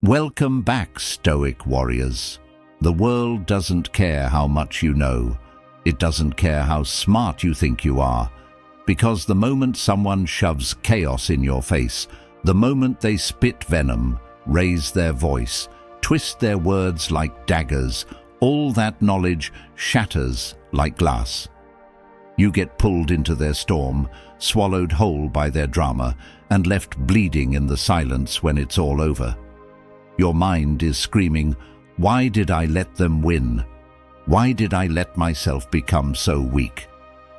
Welcome back, Stoic warriors. The world doesn't care how much you know. It doesn't care how smart you think you are. Because the moment someone shoves chaos in your face, the moment they spit venom, raise their voice, twist their words like daggers, all that knowledge shatters like glass. You get pulled into their storm, swallowed whole by their drama, and left bleeding in the silence when it's all over. Your mind is screaming, "Why did I let them win? Why did I let myself become so weak?"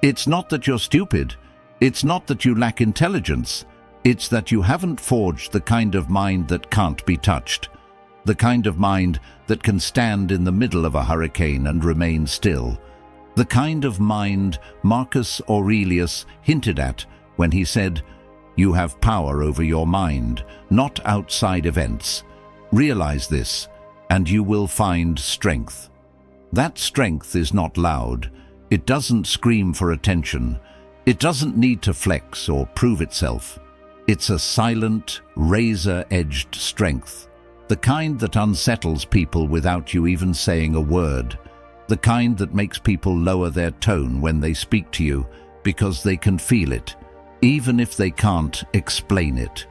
It's not that you're stupid. It's not that you lack intelligence. It's that you haven't forged the kind of mind that can't be touched. The kind of mind that can stand in the middle of a hurricane and remain still. The kind of mind Marcus Aurelius hinted at when he said, "You have power over your mind, not outside events. Realize this, and you will find strength." That strength is not loud. It doesn't scream for attention. It doesn't need to flex or prove itself. It's a silent, razor-edged strength. The kind that unsettles people without you even saying a word. The kind that makes people lower their tone when they speak to you because they can feel it, even if they can't explain it.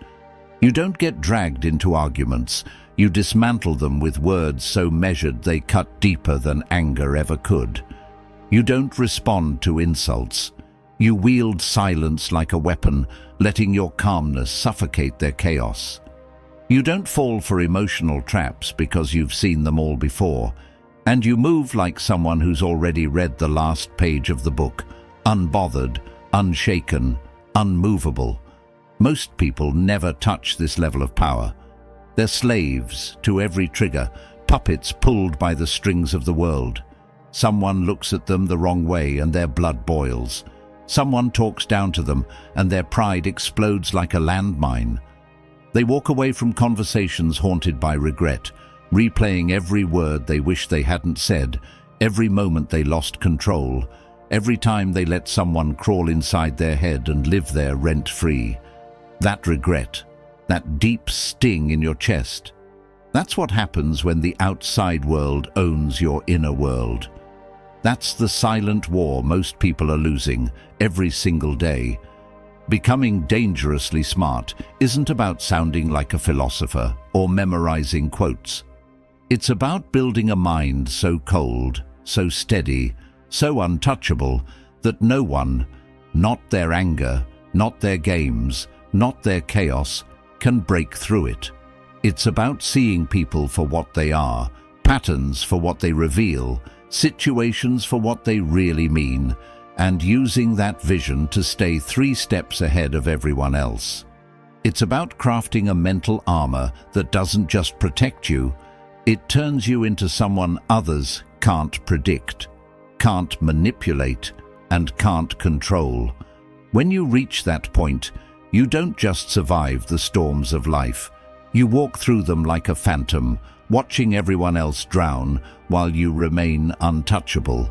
You don't get dragged into arguments. You dismantle them with words so measured they cut deeper than anger ever could. You don't respond to insults. You wield silence like a weapon, letting your calmness suffocate their chaos. You don't fall for emotional traps because you've seen them all before, and you move like someone who's already read the last page of the book, unbothered, unshaken, unmovable. Most people never touch this level of power. They're slaves to every trigger, puppets pulled by the strings of the world. Someone looks at them the wrong way and their blood boils. Someone talks down to them and their pride explodes like a landmine. They walk away from conversations haunted by regret, replaying every word they wish they hadn't said, every moment they lost control, every time they let someone crawl inside their head and live there rent-free. That regret, that deep sting in your chest, that's what happens when the outside world owns your inner world. That's the silent war most people are losing every single day. Becoming dangerously smart isn't about sounding like a philosopher or memorizing quotes. It's about building a mind so cold, so steady, so untouchable that no one, not their anger, not their games, not their chaos, can break through it. It's about seeing people for what they are, patterns for what they reveal, situations for what they really mean, and using that vision to stay 3 steps ahead of everyone else. It's about crafting a mental armor that doesn't just protect you, it turns you into someone others can't predict, can't manipulate, and can't control. When you reach that point, you don't just survive the storms of life. You walk through them like a phantom, watching everyone else drown while you remain untouchable.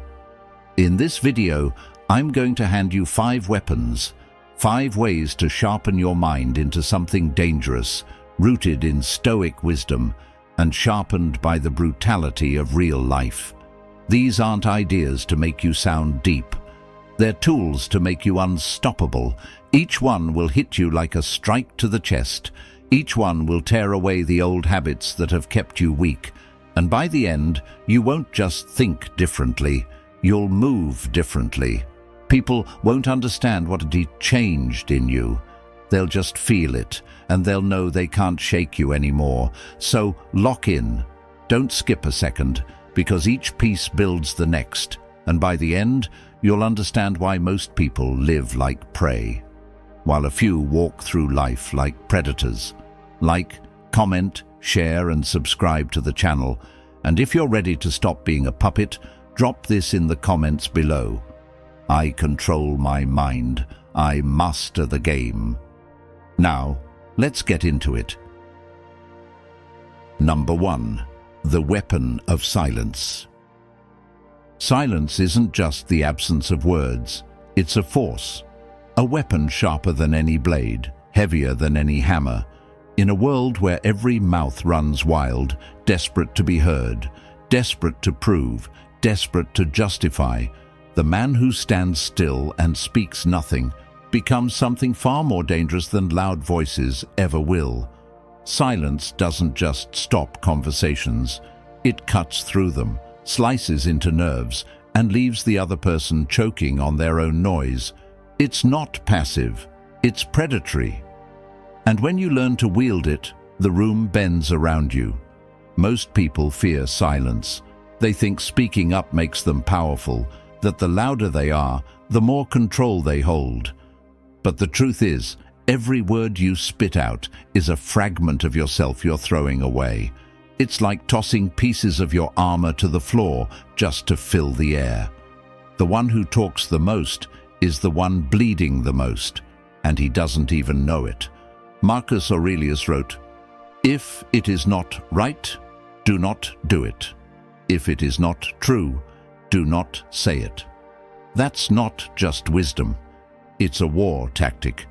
In this video, I'm going to hand you 5 weapons, 5 ways to sharpen your mind into something dangerous, rooted in Stoic wisdom and sharpened by the brutality of real life. These aren't ideas to make you sound deep. They're tools to make you unstoppable. Each one will hit you like a strike to the chest. Each one will tear away the old habits that have kept you weak. And by the end, you won't just think differently, you'll move differently. People won't understand what had changed in you. They'll just feel it, and they'll know they can't shake you anymore. So lock in. Don't skip a second, because each piece builds the next. And by the end, you'll understand why most people live like prey, while a few walk through life like predators. Like, comment, share, and subscribe to the channel. And if you're ready to stop being a puppet, drop this in the comments below. I control my mind. I master the game. Now, let's get into it. Number 1. The weapon of silence. Silence isn't just the absence of words. It's a force. A weapon sharper than any blade, heavier than any hammer, In a world where every mouth runs wild, desperate to be heard, desperate to prove, desperate to justify, the man who stands still and speaks nothing becomes something far more dangerous than loud voices ever will. Silence doesn't just stop conversations. It cuts through them, slices into nerves, and leaves the other person choking on their own noise. It's not passive, it's predatory. And when you learn to wield it, the room bends around you. Most people fear silence. They think speaking up makes them powerful, that the louder they are, the more control they hold. But the truth is, every word you spit out is a fragment of yourself you're throwing away. It's like tossing pieces of your armor to the floor just to fill the air. The one who talks the most is the one bleeding the most, and he doesn't even know it. Marcus Aurelius wrote, "If it is not right, do not do it. If it is not true, do not say it." That's not just wisdom. It's a war tactic.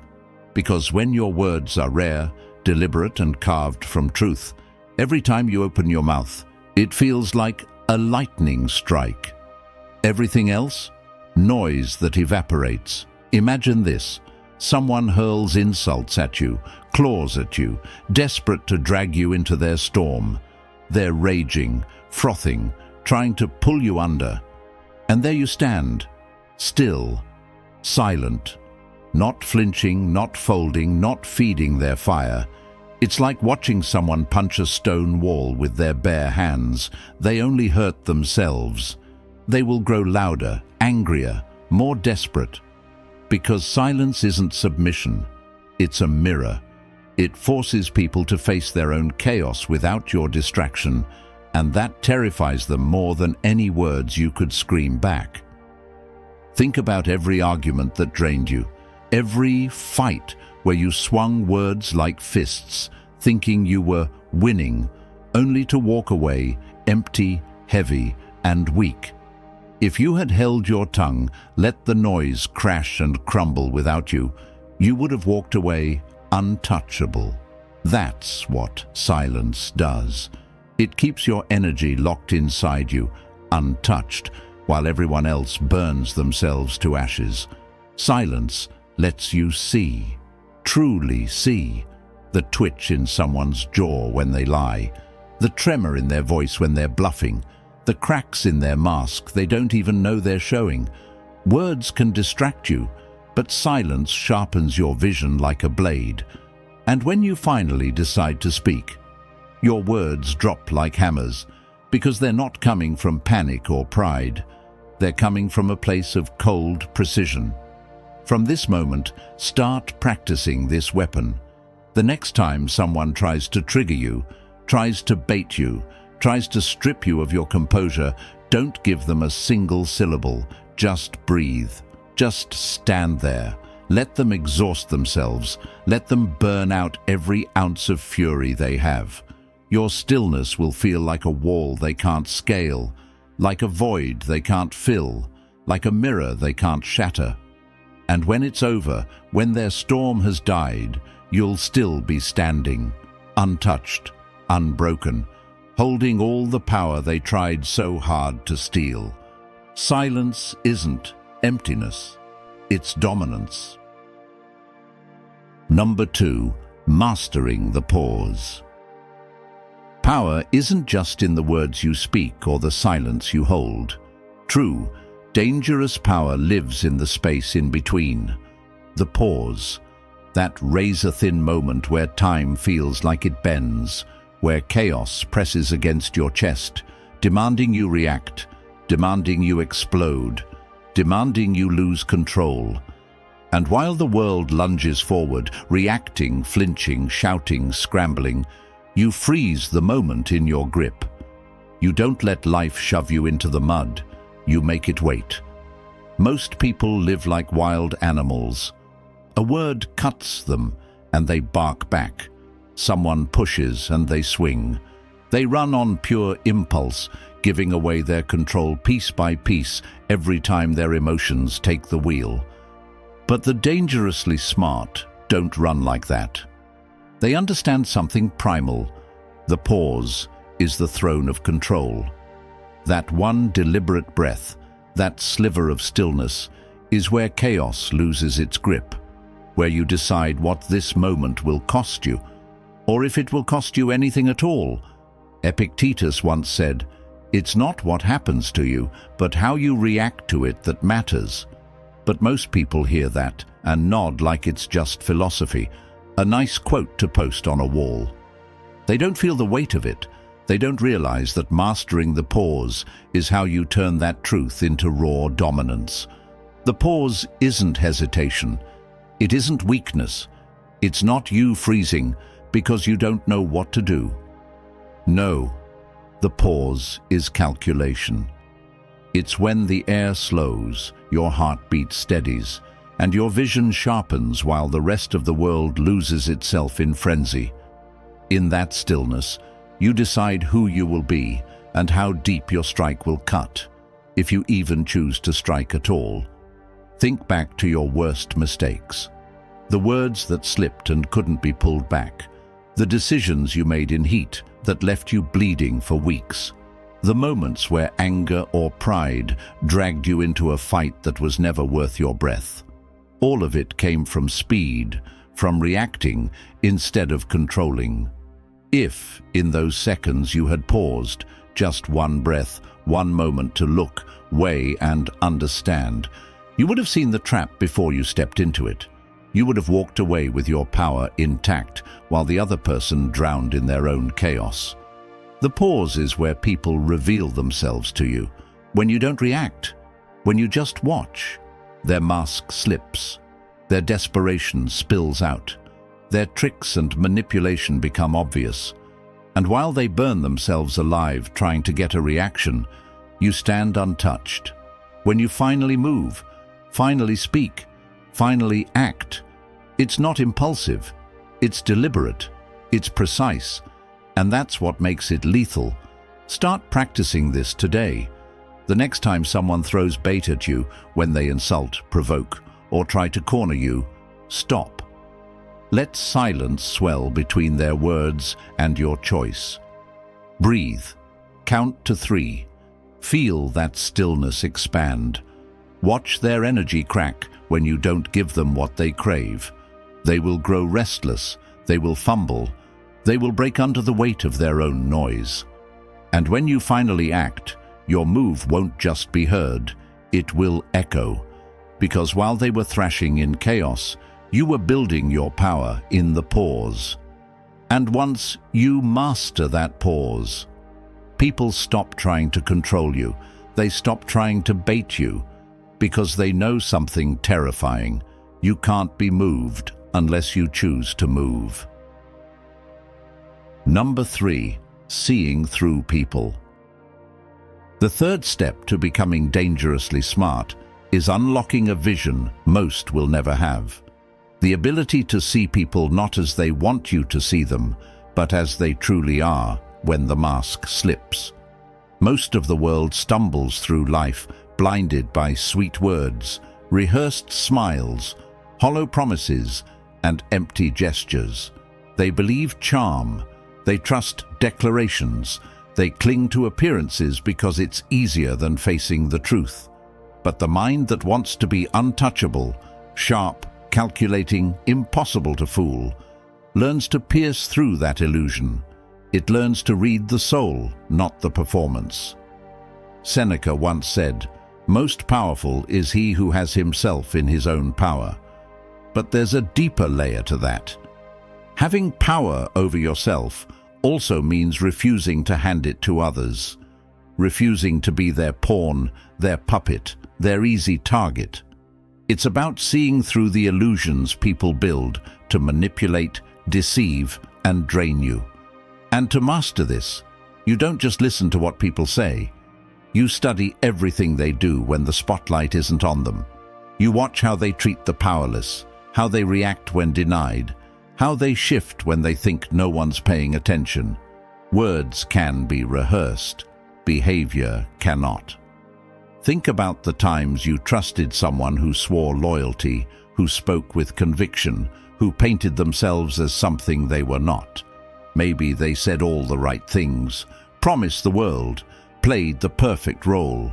Because when your words are rare, deliberate, and carved from truth, every time you open your mouth, it feels like a lightning strike. Everything else? Noise that evaporates. Imagine this. Someone hurls insults at you, claws at you, desperate to drag you into their storm. They're raging, frothing, trying to pull you under. And there you stand, still, silent, not flinching, not folding, not feeding their fire. It's like watching someone punch a stone wall with their bare hands. They only hurt themselves. They will grow louder, angrier, more desperate. Because silence isn't submission, it's a mirror. It forces people to face their own chaos without your distraction, and that terrifies them more than any words you could scream back. Think about every argument that drained you, every fight where you swung words like fists, thinking you were winning, only to walk away empty, heavy, and weak. If you had held your tongue, let the noise crash and crumble without you, you would have walked away untouchable. That's what silence does. It keeps your energy locked inside you, untouched, while everyone else burns themselves to ashes. Silence lets you see, truly see, the twitch in someone's jaw when they lie, the tremor in their voice when they're bluffing, the cracks in their mask they don't even know they're showing. Words can distract you, but silence sharpens your vision like a blade. And when you finally decide to speak, your words drop like hammers, because they're not coming from panic or pride. They're coming from a place of cold precision. From this moment, start practicing this weapon. The next time someone tries to trigger you, tries to bait you, tries to strip you of your composure, don't give them a single syllable. Just breathe. Just stand there. Let them exhaust themselves. Let them burn out every ounce of fury they have. Your stillness will feel like a wall they can't scale, like a void they can't fill, like a mirror they can't shatter. And when it's over, when their storm has died, you'll still be standing, untouched, unbroken, holding all the power they tried so hard to steal. Silence isn't emptiness, it's dominance. Number 2, mastering the pause. Power isn't just in the words you speak or the silence you hold. True, dangerous power lives in the space in between. The pause, that razor-thin moment where time feels like it bends, where chaos presses against your chest, demanding you react, demanding you explode, demanding you lose control. And while the world lunges forward, reacting, flinching, shouting, scrambling, you freeze the moment in your grip. You don't let life shove you into the mud, you make it wait. Most people live like wild animals. A word cuts them, and they bark back. Someone pushes and they swing. They run on pure impulse, giving away their control piece by piece every time their emotions take the wheel. But the dangerously smart don't run like that. They understand something primal. The pause is the throne of control. That one deliberate breath, that sliver of stillness, is where chaos loses its grip, where you decide what this moment will cost you, or if it will cost you anything at all. Epictetus once said, "It's not what happens to you, but how you react to it that matters." But most people hear that and nod like it's just philosophy, a nice quote to post on a wall. They don't feel the weight of it. They don't realize that mastering the pause is how you turn that truth into raw dominance. The pause isn't hesitation. It isn't weakness. It's not you freezing because you don't know what to do. No, the pause is calculation. It's when the air slows, your heartbeat steadies, and your vision sharpens while the rest of the world loses itself in frenzy. In that stillness, you decide who you will be and how deep your strike will cut, if you even choose to strike at all. Think back to your worst mistakes. The words that slipped and couldn't be pulled back. The decisions you made in heat that left you bleeding for weeks. The moments where anger or pride dragged you into a fight that was never worth your breath. All of it came from speed, from reacting instead of controlling. If, in those seconds, you had paused, just one breath, one moment to look, weigh, and understand, you would have seen the trap before you stepped into it. You would have walked away with your power intact while the other person drowned in their own chaos. The pause is where people reveal themselves to you. When you don't react, when you just watch, their mask slips, their desperation spills out, their tricks and manipulation become obvious. And while they burn themselves alive trying to get a reaction, you stand untouched. When you finally move, finally speak, finally act, it's not impulsive, it's deliberate, it's precise, and that's what makes it lethal. Start practicing this today. The next time someone throws bait at you, when they insult, provoke, or try to corner you, stop. Let silence swell between their words and your choice. Breathe. Count to 3. Feel that stillness expand. Watch their energy crack when you don't give them what they crave. They will grow restless, they will fumble, they will break under the weight of their own noise. And when you finally act, your move won't just be heard, it will echo. Because while they were thrashing in chaos, you were building your power in the pause. And once you master that pause, people stop trying to control you. They stop trying to bait you, because they know something terrifying. You can't be moved unless you choose to move. Number 3, seeing through people. The third step to becoming dangerously smart is unlocking a vision most will never have. The ability to see people not as they want you to see them, but as they truly are when the mask slips. Most of the world stumbles through life blinded by sweet words, rehearsed smiles, hollow promises, and empty gestures. They believe charm, they trust declarations, they cling to appearances because it's easier than facing the truth. But the mind that wants to be untouchable, sharp, calculating, impossible to fool, learns to pierce through that illusion. It learns to read the soul, not the performance. Seneca once said, "Most powerful is he who has himself in his own power." But there's a deeper layer to that. Having power over yourself also means refusing to hand it to others, refusing to be their pawn, their puppet, their easy target. It's about seeing through the illusions people build to manipulate, deceive, and drain you. And to master this, you don't just listen to what people say. You study everything they do when the spotlight isn't on them. You watch how they treat the powerless, how they react when denied, how they shift when they think no one's paying attention. Words can be rehearsed, behavior cannot. Think about the times you trusted someone who swore loyalty, who spoke with conviction, who painted themselves as something they were not. Maybe they said all the right things, promised the world, played the perfect role.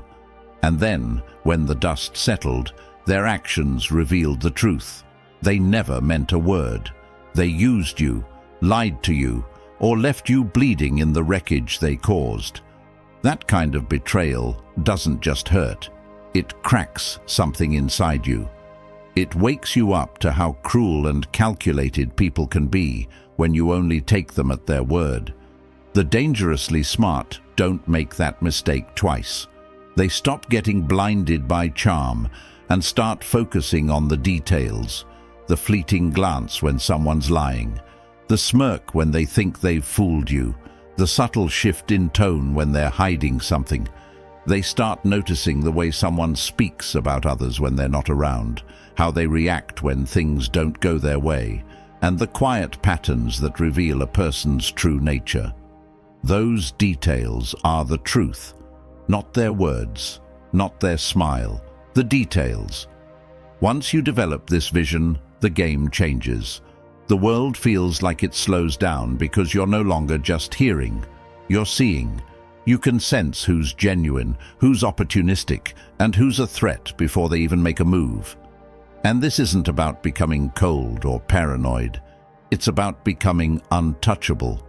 And then, when the dust settled, their actions revealed the truth. They never meant a word. They used you, lied to you, or left you bleeding in the wreckage they caused. That kind of betrayal doesn't just hurt. It cracks something inside you. It wakes you up to how cruel and calculated people can be when you only take them at their word. The dangerously smart don't make that mistake twice. They stop getting blinded by charm and start focusing on the details, the fleeting glance when someone's lying, the smirk when they think they've fooled you, the subtle shift in tone when they're hiding something. They start noticing the way someone speaks about others when they're not around, how they react when things don't go their way, and the quiet patterns that reveal a person's true nature. Those details are the truth, not their words, not their smile, the details. Once you develop this vision, the game changes. The world feels like it slows down because you're no longer just hearing, you're seeing. You can sense who's genuine, who's opportunistic, and who's a threat before they even make a move. And this isn't about becoming cold or paranoid. It's about becoming untouchable.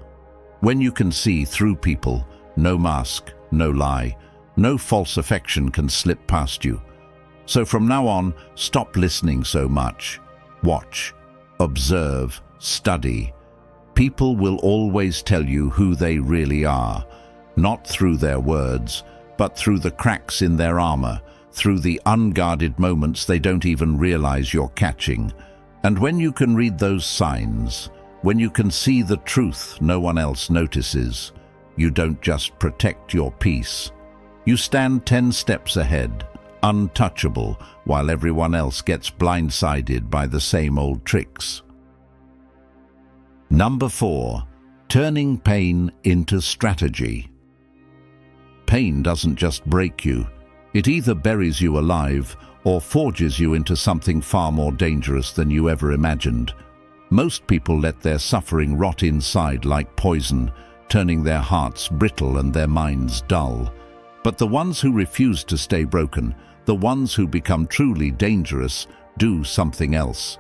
When you can see through people, no mask, no lie, no false affection can slip past you. So from now on, stop listening so much. Watch, observe, study. People will always tell you who they really are, not through their words, but through the cracks in their armor, through the unguarded moments they don't even realize you're catching. And when you can read those signs, when you can see the truth no one else notices, you don't just protect your peace. You stand 10 steps ahead, untouchable, while everyone else gets blindsided by the same old tricks. Number 4. Turning pain into strategy. Pain doesn't just break you. It either buries you alive or forges you into something far more dangerous than you ever imagined. Most people let their suffering rot inside like poison, turning their hearts brittle and their minds dull. But the ones who refuse to stay broken, the ones who become truly dangerous, do something else.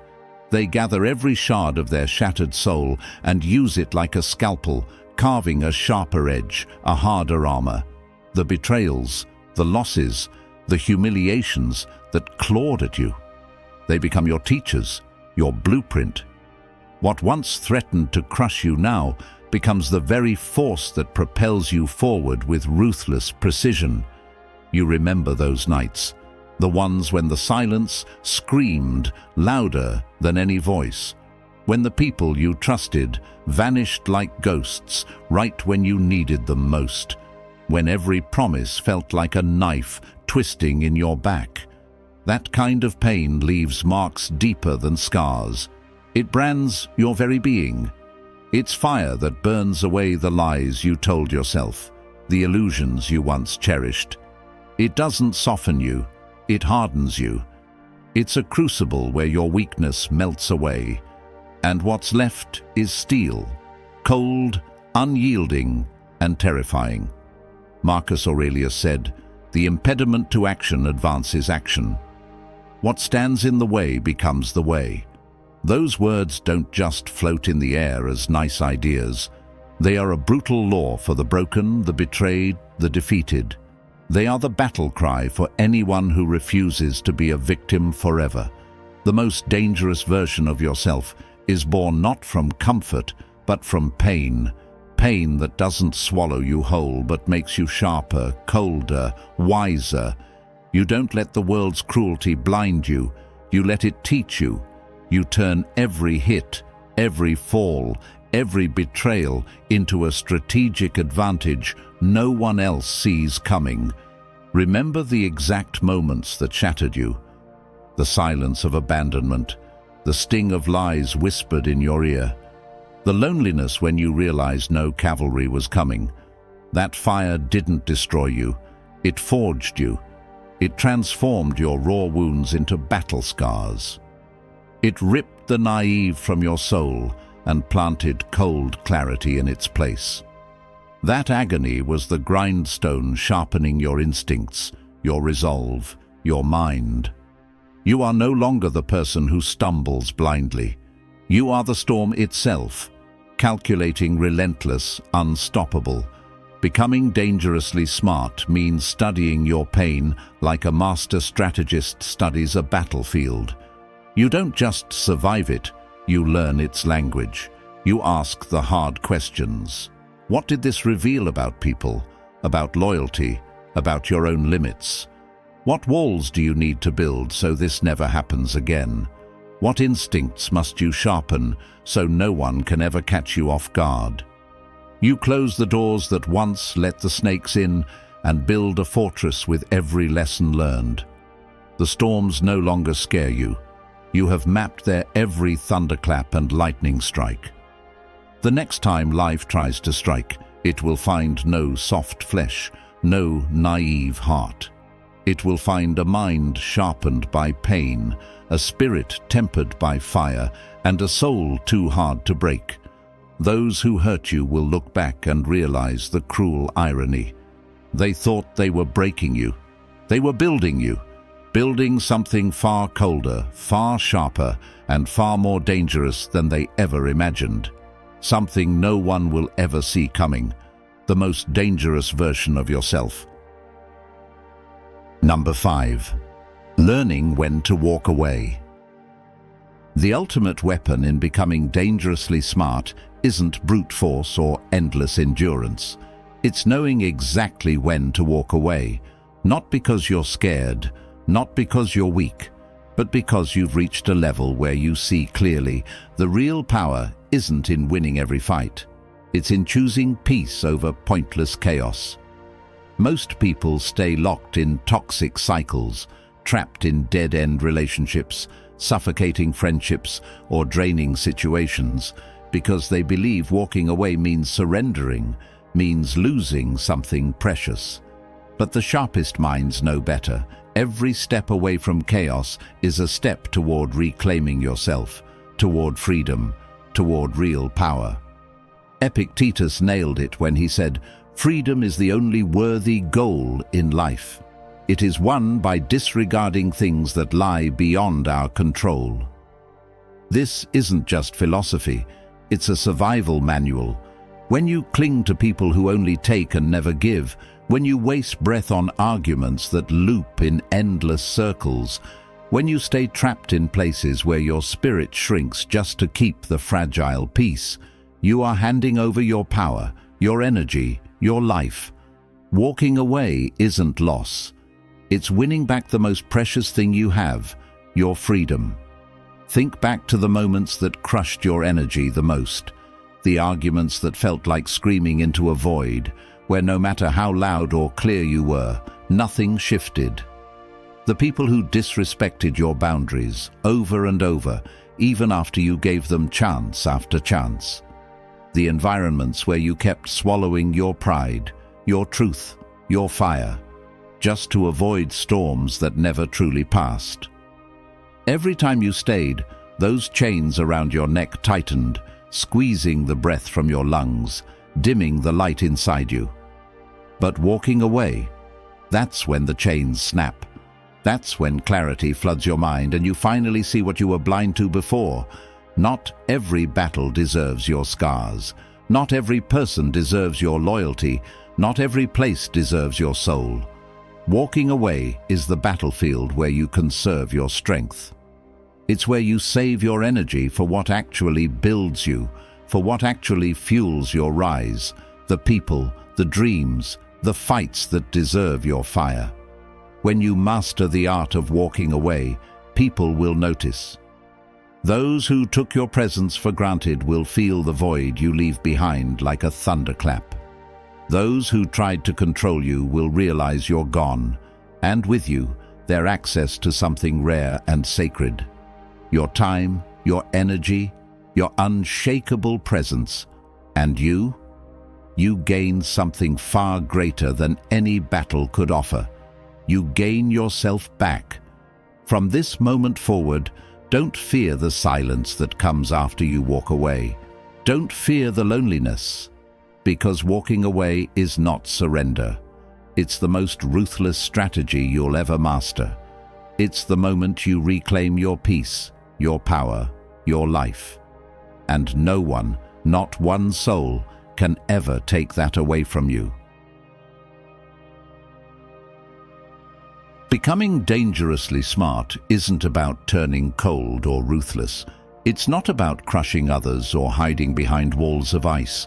They gather every shard of their shattered soul and use it like a scalpel, carving a sharper edge, a harder armor. The betrayals, the losses, the humiliations that clawed at you. They become your teachers, your blueprint. What once threatened to crush you now becomes the very force that propels you forward with ruthless precision. You remember those nights, the ones when the silence screamed louder than any voice, when the people you trusted vanished like ghosts right when you needed them most, when every promise felt like a knife twisting in your back. That kind of pain leaves marks deeper than scars. It brands your very being. It's fire that burns away the lies you told yourself, the illusions you once cherished. It doesn't soften you, it hardens you. It's a crucible where your weakness melts away, and what's left is steel, cold, unyielding, and terrifying. Marcus Aurelius said, "The impediment to action advances action. What stands in the way becomes the way." Those words don't just float in the air as nice ideas. They are a brutal law for the broken, the betrayed, the defeated. They are the battle cry for anyone who refuses to be a victim forever. The most dangerous version of yourself is born not from comfort, but from pain. Pain that doesn't swallow you whole, but makes you sharper, colder, wiser. You don't let the world's cruelty blind you. You let it teach you. You turn every hit, every fall, every betrayal into a strategic advantage no one else sees coming. Remember the exact moments that shattered you. The silence of abandonment, the sting of lies whispered in your ear, the loneliness when you realized no cavalry was coming. That fire didn't destroy you. It forged you. It transformed your raw wounds into battle scars. It ripped the naive from your soul and planted cold clarity in its place. That agony was the grindstone sharpening your instincts, your resolve, your mind. You are no longer the person who stumbles blindly. You are the storm itself, calculating, relentless, unstoppable. Becoming dangerously smart means studying your pain like a master strategist studies a battlefield. You don't just survive it, you learn its language. You ask the hard questions. What did this reveal about people, about loyalty, about your own limits? What walls do you need to build so this never happens again? What instincts must you sharpen so no one can ever catch you off guard? You close the doors that once let the snakes in and build a fortress with every lesson learned. The storms no longer scare you. You have mapped their every thunderclap and lightning strike. The next time life tries to strike, it will find no soft flesh, no naive heart. It will find a mind sharpened by pain, a spirit tempered by fire, and a soul too hard to break. Those who hurt you will look back and realize the cruel irony. They thought they were breaking you. They were building you, building something far colder, far sharper, and far more dangerous than they ever imagined. Something no one will ever see coming, the most dangerous version of yourself. Number 5. Learning when to walk away. The ultimate weapon in becoming dangerously smart isn't brute force or endless endurance. It's knowing exactly when to walk away, not because you're scared, not because you're weak, but because you've reached a level where you see clearly the real power isn't in winning every fight. It's in choosing peace over pointless chaos. Most people stay locked in toxic cycles, trapped in dead-end relationships, suffocating friendships, or draining situations, because they believe walking away means surrendering, means losing something precious. But the sharpest minds know better. Every step away from chaos is a step toward reclaiming yourself, toward freedom, toward real power. Epictetus nailed it when he said, "Freedom is the only worthy goal in life. It is won by disregarding things that lie beyond our control." This isn't just philosophy, it's a survival manual. When you cling to people who only take and never give, when you waste breath on arguments that loop in endless circles, when you stay trapped in places where your spirit shrinks just to keep the fragile peace, you are handing over your power, your energy, your life. Walking away isn't loss. It's winning back the most precious thing you have, your freedom. Think back to the moments that crushed your energy the most, the arguments that felt like screaming into a void, where no matter how loud or clear you were, nothing shifted. The people who disrespected your boundaries over and over, even after you gave them chance after chance. The environments where you kept swallowing your pride, your truth, your fire, just to avoid storms that never truly passed. Every time you stayed, those chains around your neck tightened, squeezing the breath from your lungs, dimming the light inside you. But walking away, that's when the chains snap. That's when clarity floods your mind and you finally see what you were blind to before. Not every battle deserves your scars. Not every person deserves your loyalty. Not every place deserves your soul. Walking away is the battlefield where you conserve your strength. It's where you save your energy for what actually builds you, for what actually fuels your rise, the people, the dreams, the fights that deserve your fire. When you master the art of walking away, people will notice. Those who took your presence for granted will feel the void you leave behind like a thunderclap. Those who tried to control you will realize you're gone, and with you, their access to something rare and sacred. Your time, your energy, your unshakable presence. And you gain something far greater than any battle could offer. You gain yourself back. From this moment forward, Don't fear the silence that comes after you walk away. Don't fear the loneliness, because walking away is not surrender. It's the most ruthless strategy you'll ever master. It's the moment you reclaim your peace, your power, your life. And no one, not one soul, can ever take that away from you. Becoming dangerously smart isn't about turning cold or ruthless. It's not about crushing others or hiding behind walls of ice.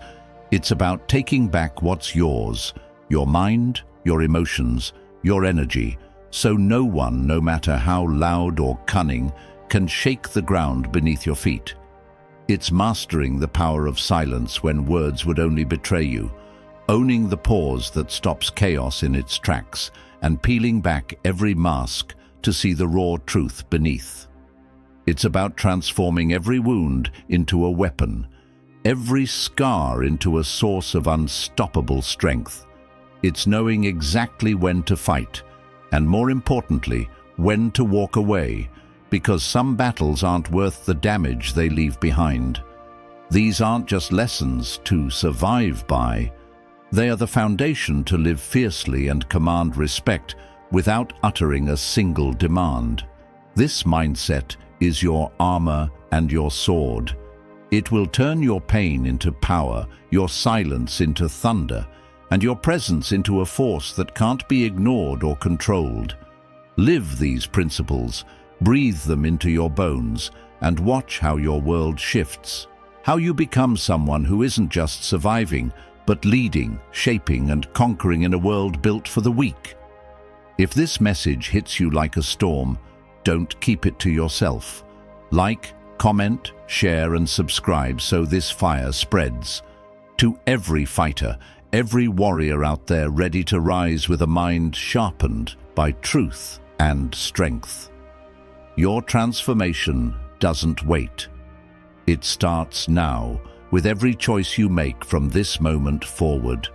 It's about taking back what's yours, your mind, your emotions, your energy, so no one, no matter how loud or cunning, can shake the ground beneath your feet. It's mastering the power of silence when words would only betray you, owning the pause that stops chaos in its tracks, and peeling back every mask to see the raw truth beneath. It's about transforming every wound into a weapon, every scar into a source of unstoppable strength. It's knowing exactly when to fight, and more importantly, when to walk away, because some battles aren't worth the damage they leave behind. These aren't just lessons to survive by. They are the foundation to live fiercely and command respect without uttering a single demand. This mindset is your armor and your sword. It will turn your pain into power, your silence into thunder, and your presence into a force that can't be ignored or controlled. Live these principles, breathe them into your bones, and watch how your world shifts. How you become someone who isn't just surviving, but leading, shaping, and conquering in a world built for the weak. If this message hits you like a storm, don't keep it to yourself. Like, comment, share, and subscribe so this fire spreads. To every fighter, every warrior out there ready to rise with a mind sharpened by truth and strength. Your transformation doesn't wait. It starts now, with every choice you make from this moment forward.